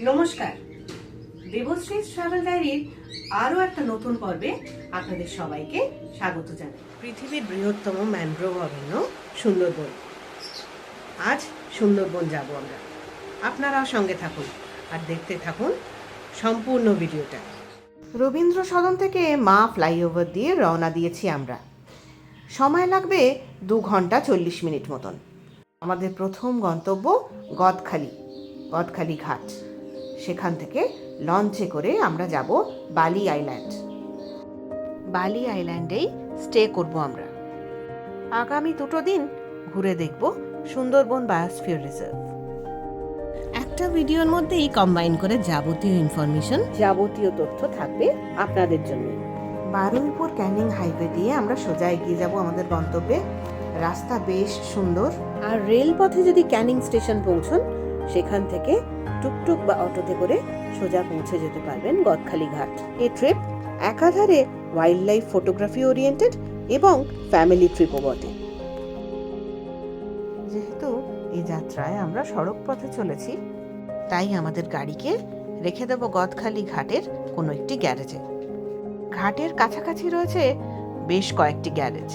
নমস্কার, দেবশ্রী ট্রাভেল ডায়েরির আরো একটা নতুন পর্বে আপনাদের সবাইকে স্বাগত জানাই। পৃথিবীর বৃহত্তম ম্যানগ্রোভ অরণ্য সুন্দরবন। আজ সুন্দরবন যাব আমরা। আপনারাও সঙ্গে থাকুন আর দেখতে থাকুন সম্পূর্ণ ভিডিওটা। রবীন্দ্র সদন থেকে মা ফ্লাইওভার দিয়ে রওনা দিয়েছি আমরা। সময় লাগবে 2 ঘন্টা 40 মিনিট মতন। আমাদের প্রথম গন্তব্য গদখালি ঘাট। সেখান থেকে লঞ্চে করে আমরা যাব বালি আইল্যান্ড। বালি আইল্যান্ডেই স্টে করব আমরা। আগামী 2 দিন ঘুরে দেখব সুন্দরবন বায়োস্ফিয়ার রিজার্ভ। একটা ভিডিওর মধ্যেই কম্বাইন করে যাবতীয় ইনফরমেশন, যাবতীয় তথ্য থাকবে আপনাদের জন্য। বারুইপুর ক্যানিং হাইওয়ে দিয়ে আমরা সোজা এগিয়ে যাব আমাদের গন্তব্যে। রাস্তা বেশ সুন্দর। আর রেলপথে যদি ক্যানিং স্টেশন পৌঁছন, সেখান থেকে টুকটুক বা অটোতে করে সোজা পৌঁছে যেতে পারবেন গদখালি ঘাট। এই ট্রিপ একাধারে ওয়াইল্ড লাইফ ফটোগ্রাফি ওরিয়েন্টেড এবং ফ্যামিলি ট্রিপও বটে। যেহেতু এই যাত্রায় আমরা সড়ক পথে চলেছি, তাই আমাদের গাড়িকে রেখে দেব গদখালি ঘাটের কোনো একটি গ্যারেজে। ঘাটের কাছাকাছি রয়েছে বেশ কয়েকটি গ্যারেজ।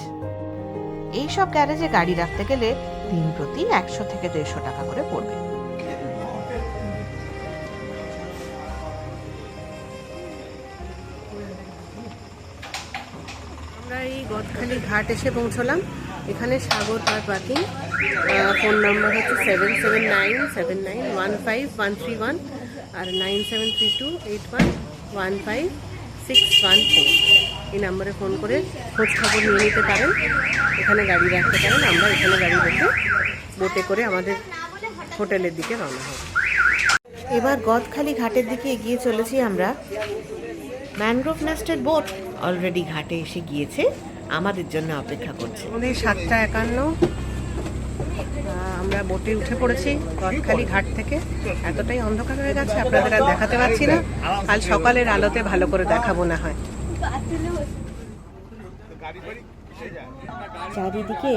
এইসব গ্যারেজে গাড়ি রাখতে গেলে দিন প্রতি 100 থেকে 150 টাকা করে পড়বে। আমরা এই গদখালি ঘাট এসে পৌঁছলাম। এখানে সাগর কার পার্কিং। ফোন নাম্বার হচ্ছে 7797915131 আর 9732811561 এই নাম্বারে ফোন করে খোঁজ খবর নিয়ে নিতে পারেন। এখানে গাড়ি রাখতে পারেন। আমরা এখানে গাড়ি রেখে বোটে করে আমাদের হোটেলের দিকে রওনা হব। এবার গদখালি ঘাটের দিকে এগিয়ে চলেছি আমরা। ম্যানগ্রোভ নেস্টেড বোট অলরেডি ঘাটে এসে গিয়েছে, আমাদের জন্য অপেক্ষা করছে। আমাদের 7:51। আমরা বোটে উঠে পড়েছি গদখালি ঘাট থেকে। এতটাই অন্ধকার হয়ে গেছে আপনাদের আর দেখাতে পারছি না। কাল সকালের আলোতে ভালো করে দেখাবো না হয়। চারিদিকে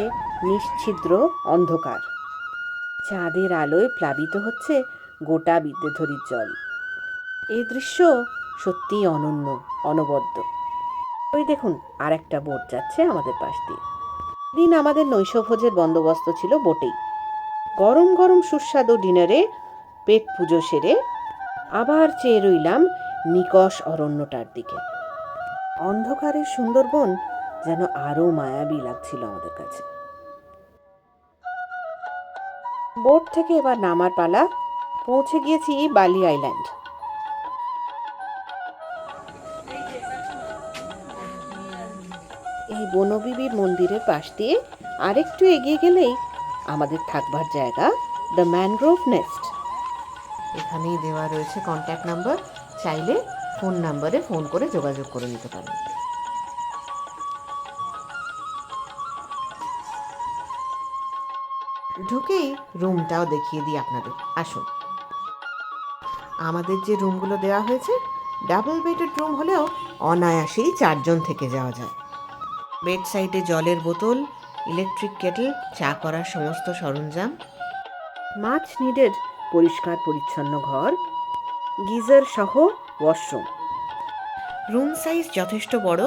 নিশ্ছিদ্র অন্ধকার। চাঁদের আলোয় প্লাবিত হচ্ছে গোটা বিদ্যুধরীর জল। এই দৃশ্য সত্যিই অনন্য, অনবদ্য। ওই দেখুন, আর একটা বোট যাচ্ছে আমাদের পাশ দিয়ে। দিন আমাদের নৈশভোজের বন্দোবস্ত ছিল বোটেই। গরম গরম সুস্বাদু ডিনারে পেট পুজো সেরে আবার চেয়ে রইলাম নিকষ অরণ্যটার দিকে। অন্ধকারের সুন্দরবন যেন আরো মায়াবী লাগছিল আমাদের কাছে। বোট থেকে এবার নামার পালা। পৌঁছে গিয়েছি বালি আইল্যান্ড। এই বনবিবির মন্দিরের পাশ দিয়ে আরেকটু এগিয়ে গেলেই আমাদের থাকবার জায়গা দ্য ম্যানগ্রোভ নেস্ট। এখানেই দেওয়া রয়েছে কন্ট্যাক্ট নাম্বার। চাইলে ফোন নাম্বারে ফোন করে যোগাযোগ করে নিতে পারেন। ঢুকেই রুমটাও দেখিয়ে দিই আপনাদের। আসুন। আমাদের যে রুমগুলো দেওয়া হয়েছে ডাবল বেডেড রুম হলেও অনায়াসেই 4 জন থেকে যাওয়া যায়। বেড সাইডে জলের বোতল, ইলেকট্রিক কেটল, চা করার সমস্ত সরঞ্জাম, মাছ নিডেড পরিষ্কার পরিচ্ছন্ন ঘর, গিজার সহ ওয়াশরুম। রুম সাইজ যথেষ্ট বড়।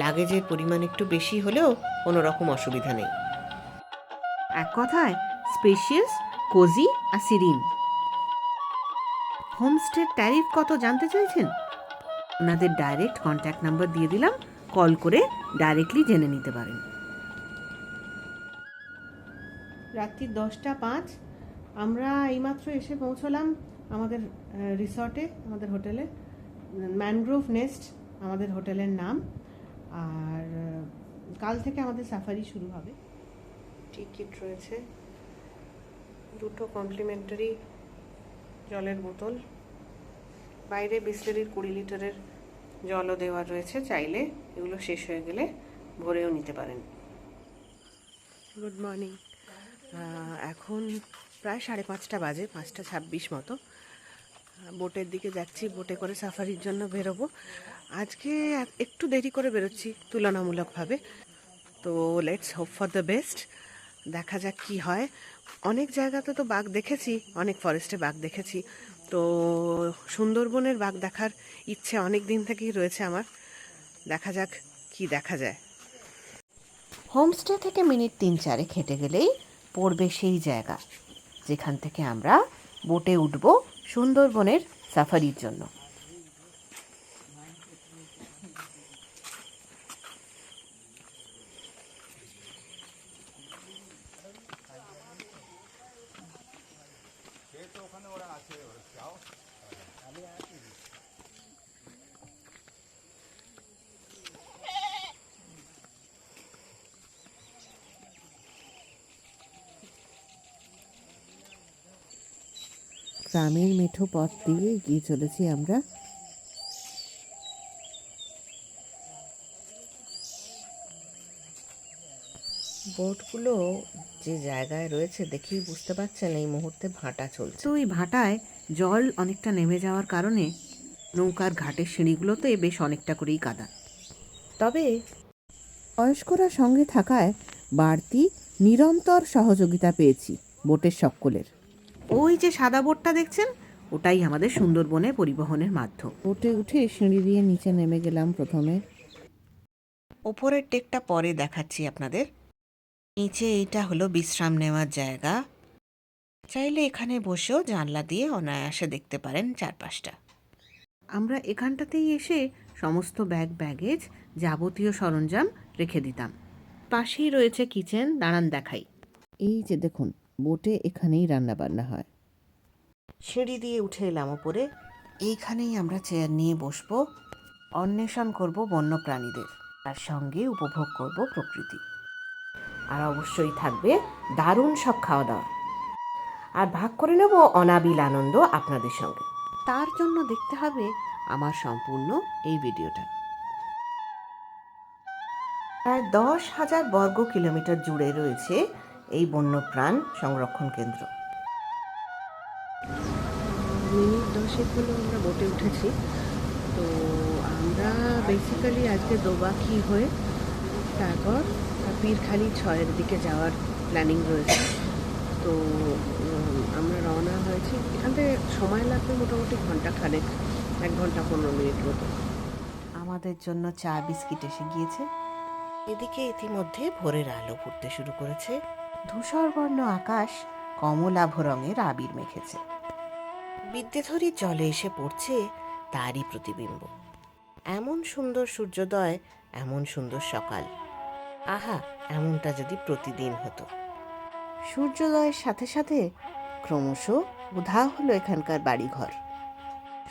লাগেজের পরিমাণ একটু বেশি হলেও কোনো রকম অসুবিধা নেই। এক কথায় স্পেশিয়াস, কোজি আর সিরিন। হোমস্টের ট্যারিফ কত জানতে চাইছেন? ওনাদের ডাইরেক্ট কন্ট্যাক্ট নাম্বার দিয়ে দিলাম। কল করে ডাইরেক্টলি জেনে নিতে পারেন। রাত্রি 10:05 আমরা এইমাত্র এসে পৌঁছলাম আমাদের রিসর্টে, আমাদের হোটেলে। ম্যানগ্রোভ নেস্ট আমাদের হোটেলের নাম। আর কাল থেকে আমাদের সাফারি শুরু হবে। টিকিট রয়েছে, 2 কমপ্লিমেন্টারি জলের বোতল, বাইরে বিসলেরির 20 লিটারের জলও দেওয়া রয়েছে। চাইলে এগুলো শেষ হয়ে গেলে ভরেও নিতে পারেন। Good morning. এখন প্রায় 5:30 বাজে, 5:26 মতো। বোটের দিকে যাচ্ছি। বোটে করে সাফারির জন্য বেরোবো। আজকে একটু দেরি করে বেরোচ্ছি তুলনামূলকভাবে। তো let's hope for the best. দেখা যাক কি হয়। অনেক জায়গাতে তো বাঘ দেখেছি, অনেক ফরেস্টে বাঘ দেখেছি। তো তো সুন্দরবনের বাঘ দেখার ইচ্ছে অনেক দিন থেকেই রয়েছে আমার, দেখা যাক কি দেখা যায়। হোমস্টে থেকে মিনিট 3-4 হেঁটে গেলেই পড়বে সেই জায়গা যেখান থেকে আমরা বোটে উঠব সুন্দরবনের সাফারির জন্য। গ্রামের মেঠো পথ দিয়ে এগিয়ে চলেছি আমরা। বোটগুলো যে জায়গায় রয়েছে দেখেই বুঝতে পারছেন এই মুহূর্তে ভাটা চলছে। তো এই ভাটায় জল অনেকটা নেমে যাওয়ার কারণে নৌকার ঘাটের সিঁড়িগুলোতে বেশ অনেকটা করেই কাদা। তবে বয়স্করা সঙ্গে থাকায় বাড়তি নিরন্তর সহযোগিতা পেয়েছি বোটের সকলের। ওই যে সাদা বোটটা দেখছেন, ওটাই আমাদের সুন্দরবনে পরিবহনের মাধ্যম। বোটে উঠে সিঁড়ি দিয়ে নিচে নেমে গেলাম প্রথমে। ওপরের টেকটা পরে দেখাচ্ছি আপনাদের। নিচে এইটা হলো বিশ্রাম নেওয়ার জায়গা। চাইলে এখানে বসেও জানলা দিয়ে অনায়াসে দেখতে পারেন চারপাশটা। আমরা এখানটাতেই এসে সমস্ত ব্যাগেজ যাবতীয় সরঞ্জাম রেখে দিতাম। পাশেই রয়েছে কিচেন, দাঁড়ান দেখাই। এই যে দেখুন, বোটে এখানেই রান্না বান্না হয়। সিঁড়ি দিয়ে উঠে এলাম ওপরে। এইখানেই আমরা চেয়ার নিয়ে বসবো, অন্বেষণ করব বন্য প্রাণীদের, তার সঙ্গে উপভোগ করব প্রকৃতি। আর অবশ্যই থাকবে দারুণ সব খাওয়া দাওয়া, আর ভাগ করে নেব অনাবিল আনন্দ আপনাদের সঙ্গে। তার জন্য দেখতে হবে আমার সম্পূর্ণ এই ভিডিওটা। প্রায় 10,000 বর্গ কিলোমিটার জুড়ে রয়েছে এই বন্যপ্রাণ সংরক্ষণ কেন্দ্র। মিনিট 10 হলো আমরা বোটে উঠেছি। তো আমরা বেসিক্যালি আজকে দোবাকি হয়ে তারপর পীরখালি 6-এর দিকে যাওয়ার প্ল্যানিং রয়েছে। তো আমরা রওনা হয়েছি। এখান থেকে সময় লাগবে মোটামুটি ঘন্টাখানেক, 1 ঘন্টা 15 মিনিট মতো। আমাদের জন্য চা বিস্কিট এসে গিয়েছে। এদিকে ইতিমধ্যে ভোরের আলো ফুটতে শুরু করেছে। ধূসরবর্ণ আকাশ কমলাভ রঙের আবির মেখেছে। বিদ্যেধরী জলে এসে পড়ছে তারই প্রতিবিম্ব। এমন সুন্দর সূর্যোদয়, এমন সুন্দর সকাল, আহা, এমনটা যদি প্রতিদিন হতো। সূর্যোদয়ের সাথে সাথে ক্রমশ উধাও হলো এখানকার বাড়িঘর,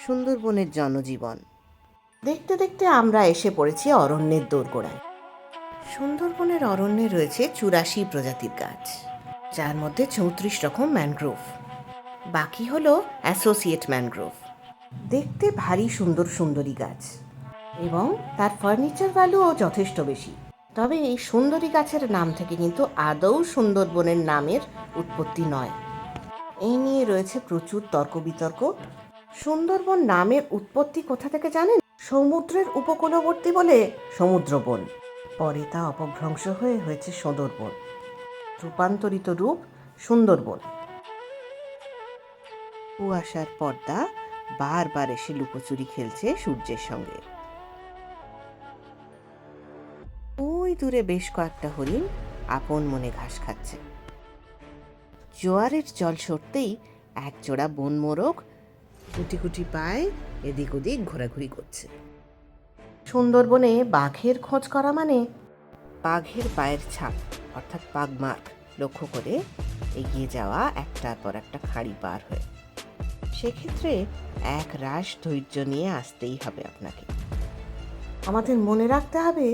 সুন্দরবনের জনজীবন। দেখতে দেখতে আমরা এসে পড়েছি অরণ্যের দোরগোড়ায়। সুন্দরবনের অরণ্যে রয়েছে 84 প্রজাতির গাছ, যার মধ্যে 34 রকম ম্যানগ্রোভ, বাকি হলো অ্যাসোসিয়েট ম্যানগ্রোভ। দেখতে ভারী সুন্দর সুন্দরী গাছ, এবং তার ফার্নিচার ভ্যালুও যথেষ্ট বেশি। তবে এই সুন্দরী গাছের নাম থেকে কিন্তু আদৌ সুন্দরবনের নামের উৎপত্তি নয়। এই নিয়ে রয়েছে প্রচুর তর্ক বিতর্ক। সুন্দরবন নামের উৎপত্তি কোথা থেকে জানেন? সমুদ্রের উপকূলবর্তী বলে সমুদ্রবন, পরে তা অপভ্রংশ হয়ে হয়েছে সুন্দরবন, রূপান্তরিত রূপ সুন্দরবন। কুয়াশার পর্দা বারবার এসে লুকোচুরি খেলছে সূর্যের সঙ্গে। ওই দূরে বেশ কয়েকটা হরিণ আপন মনে ঘাস খাচ্ছে। জোয়ারের জল সরতেই একজোড়া বন মোরগ কুটি কুটি পায়ে এদিক ওদিক ঘোরাঘুরি করছে। সুন্দরবনে বাঘের খোঁজ করা মানে বাঘের পায়ের ছাপ অর্থাৎ পাগ মার্ক লক্ষ্য করে এগিয়ে যাওয়া একটার পর একটা খাঁড়ি পার হয়ে। সেক্ষেত্রে এক রাশ ধৈর্য নিয়ে আসতেই হবে আপনাকে। আমাদের মনে রাখতে হবে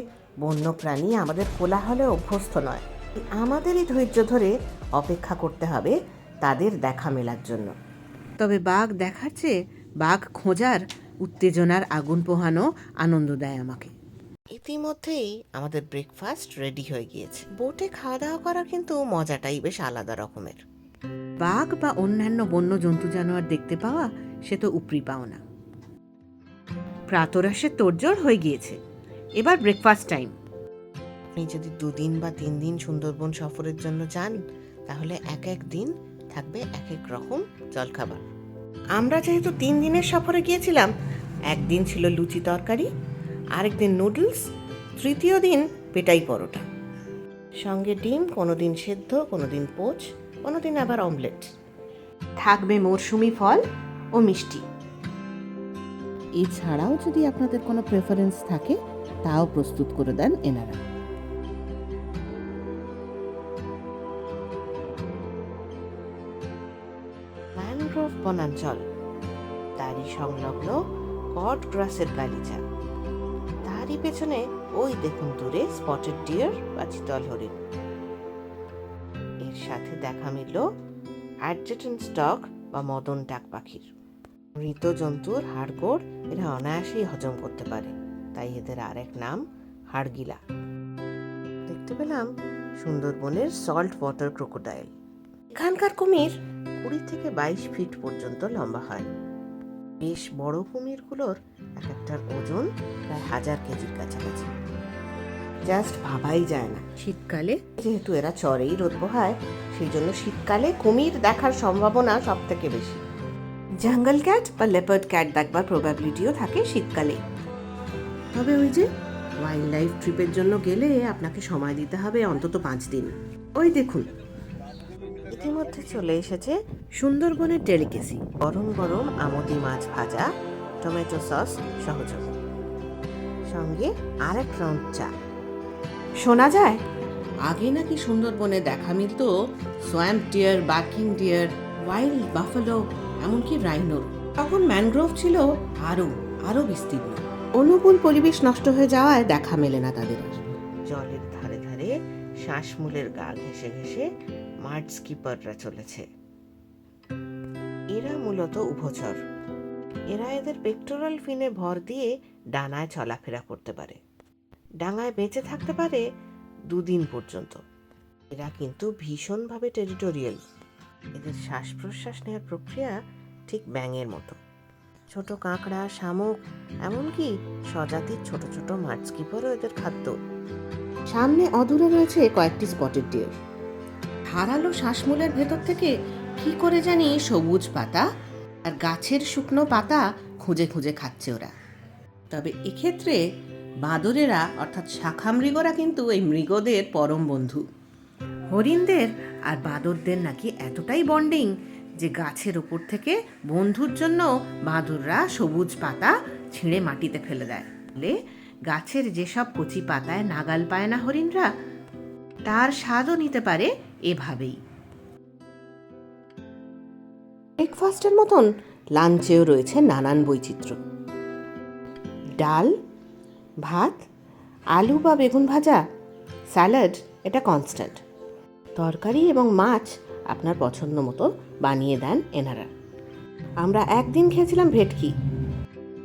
বন্যপ্রাণী আমাদের কোলাহলে অভ্যস্ত নয়। আমাদেরই ধৈর্য ধরে অপেক্ষা করতে হবে তাদের দেখা মেলার জন্য। তবে বাঘ দেখার চেয়ে বাঘ খোঁজার উত্তেজনার আগুন পোহানো আনন্দ দেয় আমাকে। ইতিমধ্যেই আমাদের ব্রেকফাস্ট রেডি হয়ে গিয়েছে। বোটে খাওয়া দাওয়া করার কিন্তু মজাটাই বেশ আলাদা রকমের। বাঘ বা অন্যান্য বন্য জন্তু জানোয়ার দেখতে পাওয়া সে তো উপরি পাওনা। প্রাতরাশের তোড়জোড় হয়ে গিয়েছে, এবার ব্রেকফাস্ট টাইম। আপনি যদি 2 দিন বা 3 দিন সুন্দরবন সফরের জন্য যান, তাহলে এক এক দিন থাকবে এক এক রকম জলখাবার। আমরা যেহেতু 3 দিনের সফরে গিয়েছিলাম, একদিন ছিল লুচি তরকারি, আরেকদিন নুডলস, তৃতীয় দিন পেটাই পরোটা, সঙ্গে ডিম, কোনোদিন সেদ্ধ, কোনোদিন পোচ, কোনোদিন আবার অমলেট। থাকবে মরশুমি ফল ও মিষ্টি। এছাড়াও যদি আপনাদের কোনো প্রেফারেন্স থাকে তাও প্রস্তুত করে দেন এনারা। ম্যানগ্রোভ বনাঞ্চল, তারই সংলগ্ন কড গ্রাসের গালিচা, তারই পেছনে ওই দেখুন দূরে স্পটেড ডিয়ার বা চিতল হরিণ। এর সাথে দেখা মিলল অ্যাডজেটেন্ট স্টক বা মদন টাক পাখির। মৃত জন্তুর হাড়গোড় এরা অনায়াসেই হজম করতে পারে, তাই এদের আরেক নাম হাড়গিলা। দেখতে পেলাম সুন্দরবনের সল্ট ওয়াটার ক্রোকোডাইল। এখানকার কুমির 20 থেকে 22 ফিট পর্যন্ত লম্বা হয়। বেশ বড় কুমিরগুলোর এক একটার ওজন প্রায় 1000 কেজির কাছাকাছি। জাস্ট ভাবাই যায় না। শীতকালে যেহেতু এরা চরেই রোদ পোহায়, সেই জন্য শীতকালে কুমির দেখার সম্ভাবনা সব থেকে বেশি। জঙ্গল ক্যাট বা লেপার্ড ক্যাট দেখবার প্রবাবিলিটিও থাকে শীতকালে। তবে ওই যে ওয়াইল্ড লাইফ ট্রিপের জন্য গেলে আপনাকে সময় দিতে হবে অন্তত 5 দিন। ওই দেখুন, ইতিমধ্যে চলে এসেছে সুন্দরবনের ডেলিকেসি, গরম গরম আমোদি মাছ ভাজা, টমেটো সস সহযোগ, সঙ্গে আরেক রাউন্ড চা। শোনা যায় আগে নাকি সুন্দরবনে দেখা মিলত swamp deer, barking deer, wild buffalo, এমনকি রাইনোর। তখন ম্যানগ্রোভ ছিল আরো বিস্তীর্ণ। অনুকূল পরিবেশ নষ্ট হয়ে যাওয়ায় দেখা মেলে না তাদের। জলের ধারে ধারে শ্বাসমূলের গা ঘেঁষে ঘেঁষে মাড স্কিপাররা চলেছে। এরা মূলত উভচর। এরা এদের পেক্টোরাল ফিনে ভর দিয়ে ডানায় চলাফেরা করতে পারে। ডাঙায় বেঁচে থাকতে পারে 2 দিন পর্যন্ত। এরা কিন্তু ভীষণভাবে টেরিটোরিয়াল। এদের শ্বাস প্রশ্বাস নেওয়ার প্রক্রিয়া ঠিক ব্যাঙের মতো। ছোট কাঁকড়া, শামুক, এমনকি স্বজাতির ছোট ছোট মাড স্কিপারও এদের খাদ্য। সামনে অদূরে রয়েছে কয়েকটি স্পটেড ডিয়ার। ধারালো শ্বাসমূলের ভেতর থেকে কি করে জানি সবুজ পাতা আর গাছের শুকনো পাতা খুঁজে খুঁজে খাচ্ছে ওরা। তবে এক্ষেত্রে বাদরেরা অর্থাৎ শাখা মৃগরা কিন্তু এই মৃগদের পরম বন্ধু। হরিণদের আর বাদরদের নাকি এতটাই বন্ডিং যে গাছের ওপর থেকে বন্ধুর জন্য বাদররা সবুজ পাতা ছিঁড়ে মাটিতে ফেলে দেয়। ফলে গাছের যেসব কচি পাতায় নাগাল পায় না হরিণরা, তার স্বাদও নিতে পারে এভাবেই। ব্রেকফাস্টের মতন লাঞ্চেও রয়েছে নানান বৈচিত্র্য। ডাল, ভাত, আলু বা বেগুন ভাজা, স্যালাড, এটা কনস্ট্যান্ট। তরকারি এবং মাছ আপনার পছন্দ মতো বানিয়ে দেন এনারা। আমরা একদিন খেয়েছিলাম ভেটকি।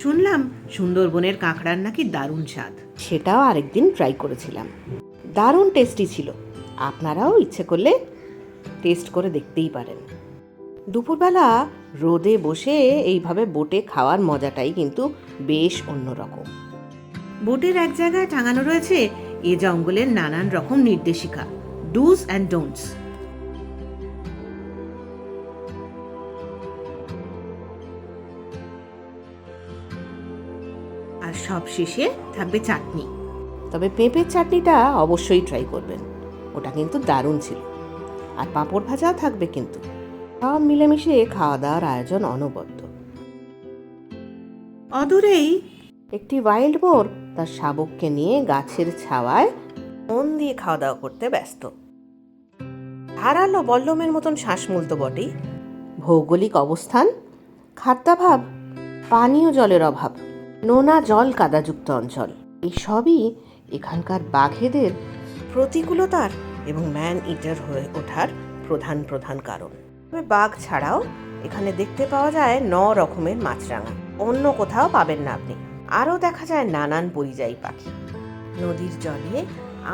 শুনলাম সুন্দরবনের কাঁকড়ার নাকি দারুণ স্বাদ, সেটাও আরেকদিন ট্রাই করেছিলাম। দারুণ টেস্টি ছিল। আপনারাও ইচ্ছে করলে টেস্ট করে দেখতেই পারেন। দুপুরবেলা রোদে বসে এইভাবে বোটে খাওয়ার মজাটাই কিন্তু বেশ অন্যরকম। বোটের এক জায়গায় টাঙানো রয়েছে এ জঙ্গলের নানান রকম নির্দেশিকা, ডুজ অ্যান্ড ডোন্টস। আর সব শেষে থাকবে চাটনি। তবে পেঁপের চাটনিটা অবশ্যই ট্রাই করবেন, ওটা কিন্তু দারুণ ছিল। আর পাঁপড় ভাজাও থাকবে কিন্তু। সব মিলেমিশে খাওয়া দাওয়ার আয়োজন অনবদ্য। অদূরেই একটি ওয়াইল্ড বোর তার শাবককে নিয়ে গাছের ছাওয়ায় মন দিয়ে খাওয়া দাওয়া করতে ব্যস্ত। ধারালো বল্লমের মতন শ্বাসমূল তো বটেই। ভৌগোলিক অবস্থান, খাদ্যাভাব, পানীয় জলের অভাব, নোনা জল কাদাযুক্ত অঞ্চল, এসবই এখানকার বাঘেদের প্রতিকূলতার এবং ম্যান ইটার হয়ে ওঠার প্রধান প্রধান কারণ। তবে বাঘ ছাড়াও এখানে দেখতে পাওয়া যায় 9 রকমের মাছরাঙা। অন্য কোথাও পাবেন না আপনি। আরও দেখা যায় নানান পরিযায়ী পাখি। নদীর জলে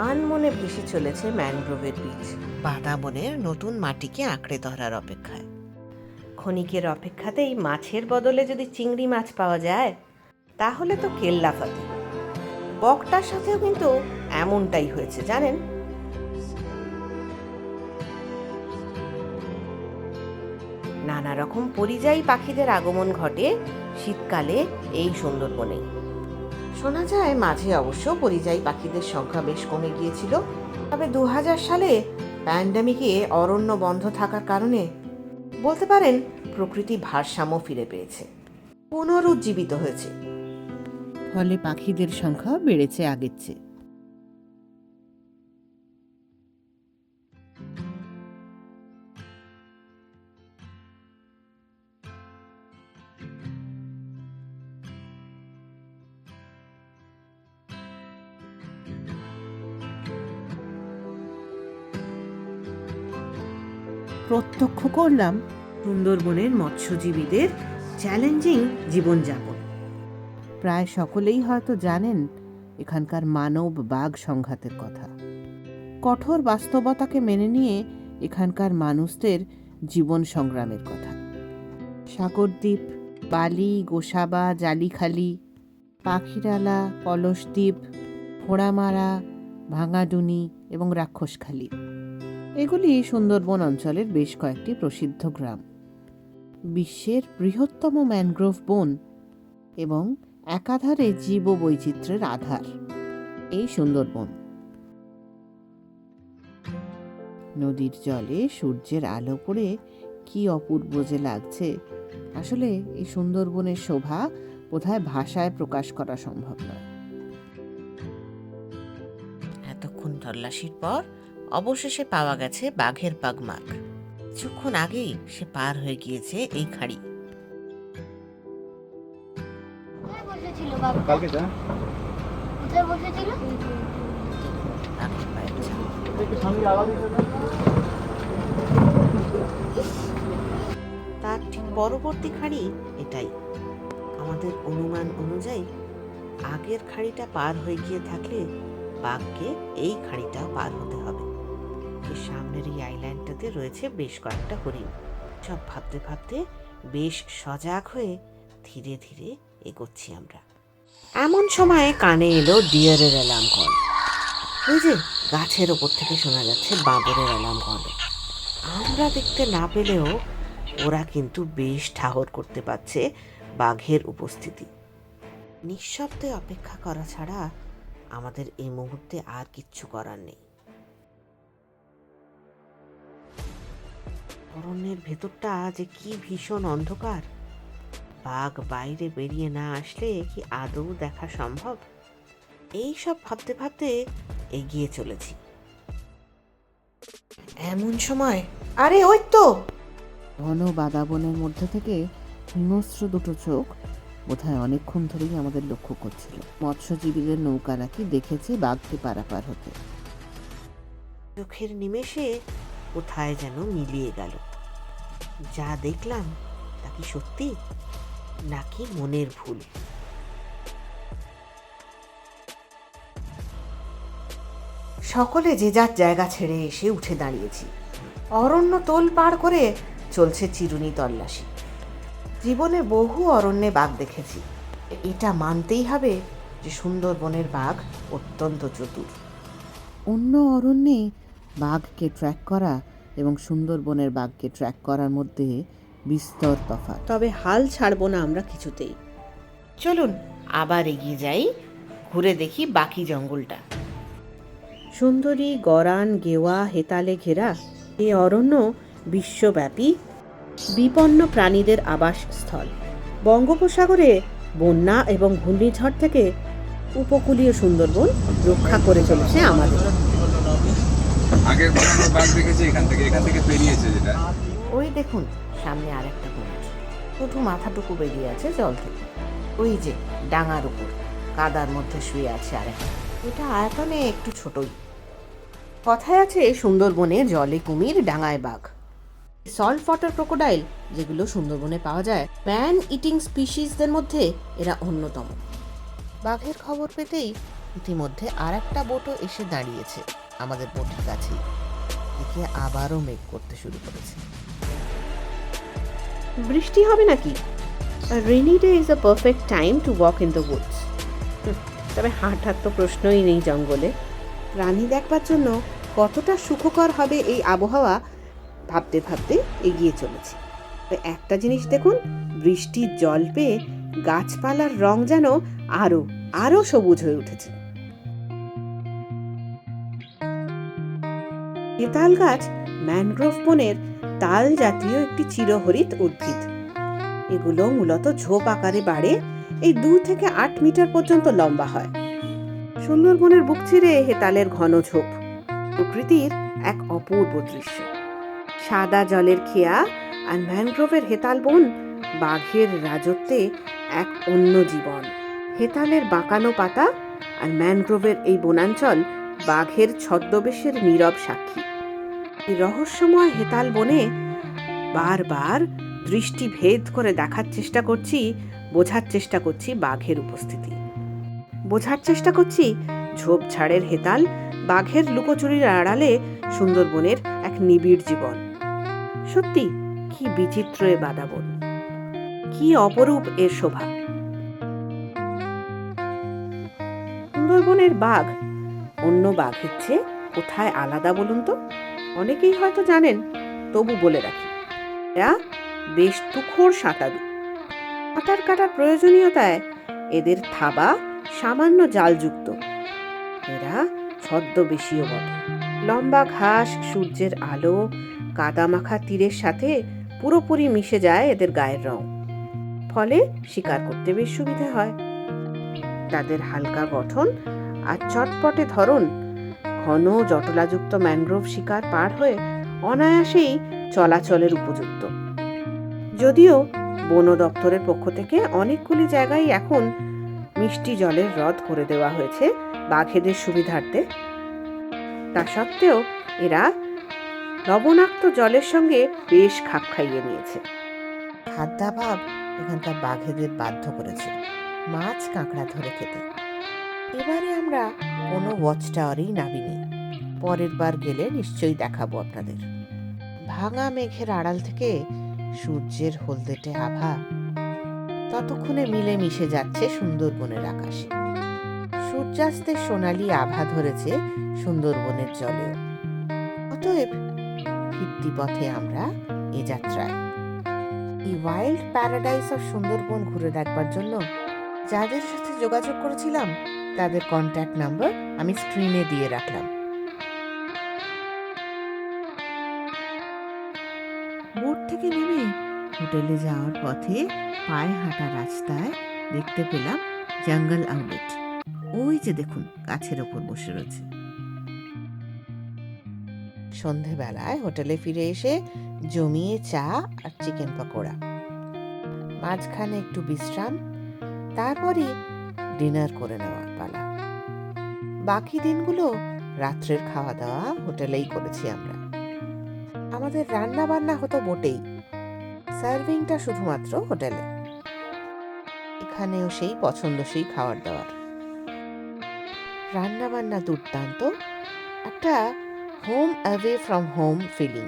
আনমনে ভেসে চলেছে ম্যানগ্রোভের বীজ, বাদা বনের নতুন মাটিকে আঁকড়ে ধরার অপেক্ষায়। ক্ষণিকের অপেক্ষাতেই মাছের বদলে যদি চিংড়ি মাছ পাওয়া যায় তাহলে তো কেল্লাফাতে। বকটার সাথেও কিন্তু এমনটাই হয়েছে জানেন। নানা নানা রকম পরিযায়ী পাখিদের আগমন ঘটে শীতকালে এই সুন্দরবনে। শোনা যায় মাঝে অবশ্য পরিযায়ী পাখিদের সংখ্যা বেশ কমে গিয়েছিল, তবে 2000 সালে প্যান্ডেমিকে অরণ্য বন্ধ থাকার কারণে বলতে পারেন প্রকৃতি ভারসাম্য ফিরে পেয়েছে, পুনরুজ্জীবিত হয়েছে, ফলে পাখিদের সংখ্যা বেড়েছে আগের চেয়ে। প্রত্যক্ষ করলাম সুন্দরবনের মৎস্যজীবীদের চ্যালেঞ্জিং জীবনযাপন। প্রায় সকলেই হয়তো জানেন এখানকার মানব বাঘ সংঘাতের কথা। কঠোর বাস্তবতাকে মেনে নিয়ে এখানকার মানুষদের জীবন সংগ্রামের কথা। সাগরদ্বীপ, বালি, গোসাবা, জালিখালি, পাখিরালা, কলসদ্বীপ, ফোড়ামারা, ভাঙাডুনি এবং রাক্ষসখালী, এগুলি সুন্দরবন অঞ্চলের বেশ কয়েকটি প্রসিদ্ধ গ্রাম। বিশ্বের বৃহত্তম ম্যানগ্রোভ বন এবং একাধারে জীববৈচিত্র্যের আধার এই সুন্দরবন। নদীর জলে সূর্যের আলো পড়ে কি অপূর্ব যে লাগছে! আসলে এই সুন্দরবনের শোভা বোধহয় ভাষায় প্রকাশ করা সম্ভব নয়। এতক্ষণ তল্লাশির পর অবশেষে পাওয়া গেছে বাঘের পাগমার্ক। কিছুক্ষণ আগেই সে পার হয়ে গিয়েছে এই খাড়ি। তার ঠিক পরবর্তী খাড়ি এটাই। আমাদের অনুমান অনুযায়ী আগের খাড়িটা পার হয়ে গিয়ে থাকলে বাঘকে এই খাড়িটাও পার হতে হবে। সামনের এই আইল্যান্ডটাতে রয়েছে বেশ কয়েকটা হরিণ। সব ভাবতে ভাবতে বেশ সজাগ হয়ে ধীরে ধীরে এগোচ্ছি আমরা। এমন সময় কানে এলো ডিয়ারের অ্যালার্ম কল। ওই যে গাছের ওপর থেকে শোনা যাচ্ছে বাঁদরের অ্যালার্ম কল। আমরা দেখতে না পেলেও ওরা কিন্তু বেশ ঠাহর করতে পারছে বাঘের উপস্থিতি। নিঃশব্দে অপেক্ষা করা ছাড়া আমাদের এই মুহূর্তে আর কিচ্ছু করার নেই। অরণ্যের ভেতরটা যে কি ভীষণ অন্ধকার! বাঘ বাইরে বেরিয়ে না আসলে কি আদৌ দেখা সম্ভব? এই সব ভাবতে ভাবতে এগিয়ে চলেছি। এমন সময় আরে ওই তো! ঘন বাদাবনের মধ্যে থেকে হিংস্র দুটো চোখ বোধহয় অনেকক্ষণ ধরেই আমাদের লক্ষ্য করছিল। মৎস্যজীবীদের নৌকা নাকি দেখেছে বাঘকে পারাপার হতে। চোখের নিমেষে কোথায় যেন মিলিয়ে গেল। যা দেখলাম তা কি সত্যি নাকি মনের ভুল? সকলে যে যার জায়গা ছেড়ে এসে উঠে দাঁড়িয়েছি। অরণ্য তোল পার করে চলছে চিরুনি তল্লাশি। জীবনে বহু অরণ্যে বাঘ দেখেছি, এটা মানতেই হবে যে সুন্দরবনের বাঘ অত্যন্ত চতুর। অন্য অরণ্যে বাঘকে ট্র্যাক করা এবং সুন্দরবনের বাঘকে ট্র্যাক করার মধ্যে বিস্তর তফাৎ। তবে হাল ছাড়বো না আমরা কিছুতেই। চলুন আবার এগিয়ে যাই, ঘুরে দেখি বাকি জঙ্গলটা। সুন্দরী, গরান, গেওয়া, হেতালে ঘেরা এই অরণ্য বিশ্বব্যাপী বিপন্ন প্রাণীদের আবাসস্থল। বঙ্গোপসাগরে বন্যা এবং ঘূর্ণিঝড় থেকে উপকূলীয় সুন্দরবন রক্ষা করে চলেছে আমাদের। আগের বার আমরা বাঘ দেখেছি এখান থেকে বেরিয়েছে যেটা। ওই দেখুন সামনে আরেকটা কুমির, শুধু মাথাটুকু বেরিয়ে আছে জল থেকে। ওই যে ডাঙার উপর কাদার মধ্যে শুয়ে আছে আরেকটা। এটা আয়তনে একটু ছোটই। কথায় আছে সুন্দরবনে জলে কুমির, ডাঙায় বাঘ। সল্ট ওয়াটার ক্রোকোডাইল যেগুলো সুন্দরবনে পাওয়া যায়, ম্যান ইটিং স্পিসিসদের মধ্যে এরা অন্যতম। বাঘের খবর পেতেই ইতিমধ্যে আর একটা বোটও এসে দাঁড়িয়েছে আমাদের বোটের কাছেই। দেখে আবারও মেঘ করতে শুরু করেছে। বৃষ্টি হবে নাকি? Rainy day is a perfect time to walk in the woods. তবে হাঁটার তো প্রশ্নই নেই জঙ্গলে। প্রাণী দেখবার জন্য কতটা সুখকর হবে এই আবহাওয়া ভাবতে ভাবতে এগিয়ে চলেছি। একটা জিনিস দেখুন, বৃষ্টির জল পেয়ে গাছপালার রং যেন আরো আরো সবুজ হয়ে উঠেছে। হেতাল গাছ ম্যানগ্রোভ বনের তাল জাতীয় একটি চিরহরিৎ উদ্ভিদ। এগুলো মূলত ঝোপ আকারে বাড়ে, এই 2 থেকে 8 মিটার পর্যন্ত লম্বা হয়। সুন্দরবনের বুক চিরে হেতালের ঘন ঝোপ প্রকৃতির এক অপূর্ব দৃশ্য। সাদা জলের খেয়া আর ম্যানগ্রোভের হেতাল বন বাঘের রাজত্বে এক অন্য জীবন। হেতালের বাঁকানো পাতা আর ম্যানগ্রোভের এই বনাঞ্চল বাঘের ছদ্মবেশের নীরব সাক্ষী। এই রহস্যময় হেতাল বনে বারবার দৃষ্টি ভেদ করে দেখার চেষ্টা করছি, বোঝার চেষ্টা করছি বাঘের উপস্থিতি। বোঝার চেষ্টা করছি ঝোপঝাড়ের হেতাল বাঘের লুকোচুরির আড়ালে সুন্দরবনের এক নিবিড় জীবন। সত্যি কি বিচিত্র এ বাদাবন, কি অপরূপ এর শোভা। সুন্দরবনের বাঘ অন্য বাঘের চেয়ে কোথায় আলাদা বলুন তো? অনেকেই হয়তো জানেন, তবু বলে রাখি, এরা বেশ তুখোড় সাঁতারু। সাঁতার কাটার প্রয়োজনীয়তায় এদের থাবা সামান্য জালযুক্ত। এরা ছদ্মবেশীয় বটে। লম্বা ঘাস, সূর্যের আলো, কাদামাখা তীরের সাথে পুরোপুরি মিশে যায় এদের গায়ের রং। ফলে শিকার করতে বেশ সুবিধা হয়। তাদের হালকা গঠন আর চটপটে ধরন ঘন জটলাযুক্ত ম্যানগ্রোভ শিকার পার হয়ে অনায়াসেই চলাচলের উপযুক্ত। যদিও বন দপ্তরের পক্ষ থেকে অনেকগুলি জায়গায় এখন মিষ্টি জলের হ্রদ করে দেওয়া হয়েছে বাঘেদের সুবিধার্থে, তা সত্ত্বেও এরা লবণাক্ত জলের সঙ্গে বেশ খাপ খাইয়ে নিয়েছে। খাদ্যাভাব এখানকার বাঘেদের বাধ্য করেছে মাছ কাঁকড়া ধরে খেতে। এবারে আমরা কোনো ওয়াচ টাওয়ারেই নামিনি। পরের বার গেলে নিশ্চয়ই দেখাবো আপনাদের। ভাঙা মেঘের আড়াল থেকে সূর্যের হলদেটে আভা ততক্ষণে মিলে মিশে যাচ্ছে সুন্দরবনের আকাশে। সূর্যাস্তের সোনালি আভা ধরেছে সুন্দরবনের জলেও। অতএব ফিরতি পথে আমরা এ যাত্রায় এই ওয়াইল্ড প্যারাডাইস অফ সুন্দরবন ঘুরে দেখবার জন্য যাদের সাথে যোগাযোগ করেছিলাম তাদের কন্ট্যাক্ট নাম্বার আমি স্ক্রিনে দিয়ে রাখলাম। বোট থেকে নেমে হোটেলে যাওয়ার পথে পায়ে হাঁটা রাস্তায় দেখতে পেলাম জঙ্গল আউটলেট। ওই যে দেখুন গাছের ওপর বসে রয়েছে। সন্ধেবেলায় হোটেলে ফিরে এসে জমিয়ে চা আর চিকেন পকোড়া, মাঝখানে একটু বিশ্রাম, তারপরই ডিনার করে নেওয়ার পালা। বাকি দিনগুলো রাত্রের খাওয়া দাওয়া হোটেলেই করেছি আমরা। আমাদের রান্না বান্না হতো বোটেই, সার্ভিংটা শুধুমাত্র হোটেলে। এখানেও সেই পছন্দসই খাবার দাবার, রান্না বান্না দুর্দান্ত, একটা home away from home feeling.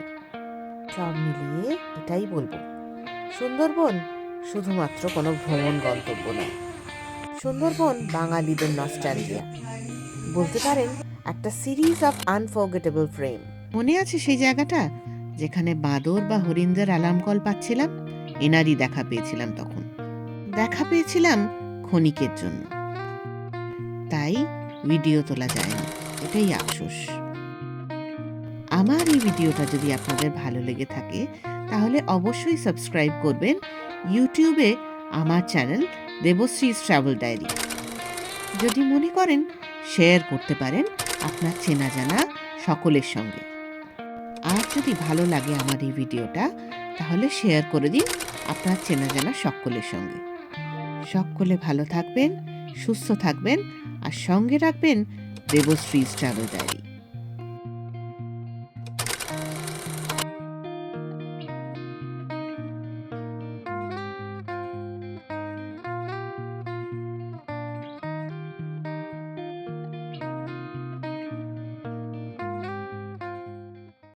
সব মিলিয়ে এটাই বলবো, সুন্দরবন শুধুমাত্র কোনো ভ্রমণ গন্তব্য নয়। সুন্দরবন বাঙালিদের নস্টালজিয়া, বলতে পারেন একটা সিরিজ অফ আনফরগেটেবল ফ্রেম। মনে আছে সেই জায়গাটা যেখানে বাঁদর বা হরিণদের আলাম কল পাচ্ছিলাম? এনারই দেখা পেয়েছিলাম তখন। দেখা পেয়েছিলাম ক্ষণিকের জন্য, তাই ভিডিও তোলা যায়নি, এটাই আফসোস। আমার এই ভিডিওটা যদি আপনাদের ভালো লেগে থাকে তাহলে অবশ্যই সাবস্ক্রাইব করবেন ইউটিউবে আমার চ্যানেল দেবশ্রীজ ট্রাভেল ডায়েরি। যদি মনে করেন শেয়ার করতে পারেন আপনার চেনা জানা সকলের সঙ্গে। আর যদি ভালো লাগে আমার এই ভিডিওটা তাহলে শেয়ার করে দিন আপনার চেনা জানা সকলের সঙ্গে। সকলে ভালো থাকবেন, সুস্থ থাকবেন আর সঙ্গে রাখবেন দেবশ্রীজ ট্রাভেল ডায়েরি।